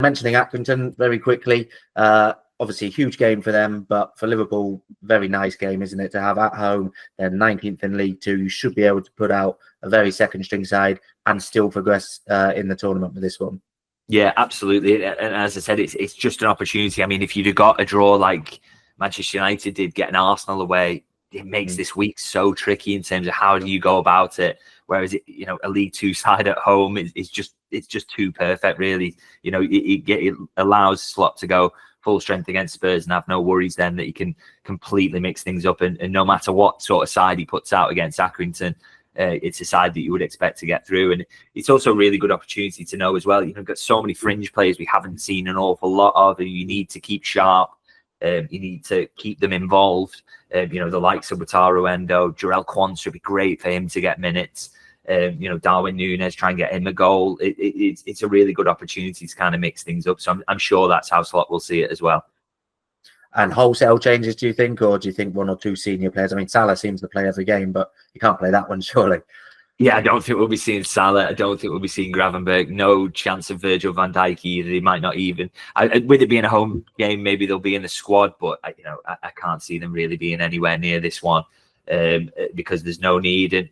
Mentioning Accrington very quickly, obviously a huge game for them, but for Liverpool, very nice game, isn't it? To have at home, they're 19th in League Two. You should be able to put out a very second-string side and still progress in the tournament with this one. Yeah, absolutely. And as I said, it's just an opportunity. I mean, if you'd have got a draw like Manchester United did, getting Arsenal away, it makes this week so tricky in terms of how do you go about it. Whereas a League Two side at home is just too perfect, really. It allows Slot to go full strength against Spurs and have no worries then that he can completely mix things up. And no matter what sort of side he puts out against Accrington, it's a side that you would expect to get through. And it's also a really good opportunity to know as well, you've got so many fringe players we haven't seen an awful lot of, and you need to keep sharp. You need to keep them involved. The likes of Wataru Endo, Jarell Quansah would be great for him to get minutes. Darwin Núñez, try and get him a goal. It's a really good opportunity to kind of mix things up. So I'm sure that's how Slot will see it as well. And wholesale changes, do you think, or do you think one or two senior players? I mean, Salah seems to play every game, but you can't play that one, surely. Yeah, I don't think we'll be seeing Salah. I don't think we'll be seeing Gravenberch. No chance of Virgil van Dijk either. He might not even. With it being a home game, maybe they'll be in the squad, but I can't see them really being anywhere near this one because there's no need. And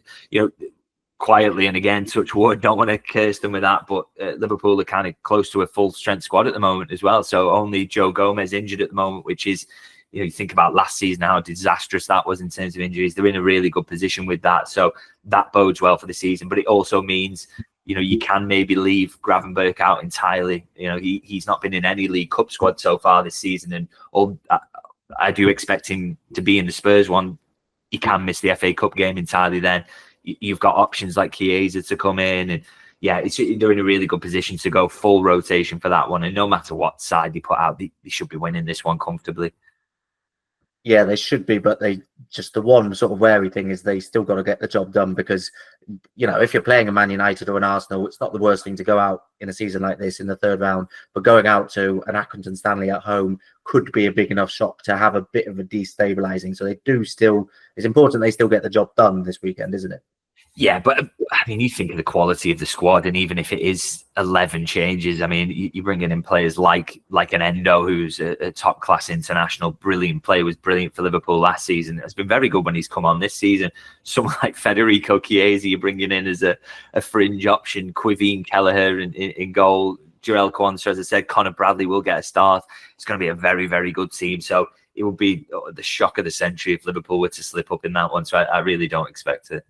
quietly, and again, touch wood, don't want to curse them with that, but Liverpool are kind of close to a full strength squad at the moment as well. So only Joe Gomez injured at the moment, which is. You think about last season, how disastrous that was in terms of injuries. They're in a really good position with that. So that bodes well for the season. But it also means, you can maybe leave Gravenberch out entirely. He's not been in any League Cup squad so far this season. And I do expect him to be in the Spurs one. He can miss the FA Cup game entirely then. You've got options like Chiesa to come in. And yeah, they're in a really good position to go full rotation for that one. And no matter what side they put out, they should be winning this one comfortably. Yeah, they should be, but the one sort of wary thing is they still got to get the job done because, if you're playing a Man United or an Arsenal, it's not the worst thing to go out in a season like this in the third round. But going out to an Accrington Stanley at home could be a big enough shock to have a bit of a destabilising. So it's important they still get the job done this weekend, isn't it? Yeah, but I mean, you think of the quality of the squad, and even if it is 11 changes, I mean, you're bringing in players like an Endo, who's a top-class international, brilliant player, was brilliant for Liverpool last season. Has been very good when he's come on this season. Someone like Federico Chiesa, you're bringing in as a fringe option. Quivine Kelleher in goal. Jarell Quansah, as I said, Connor Bradley will get a start. It's going to be a very, very good team. So it would be the shock of the century if Liverpool were to slip up in that one. So I really don't expect it.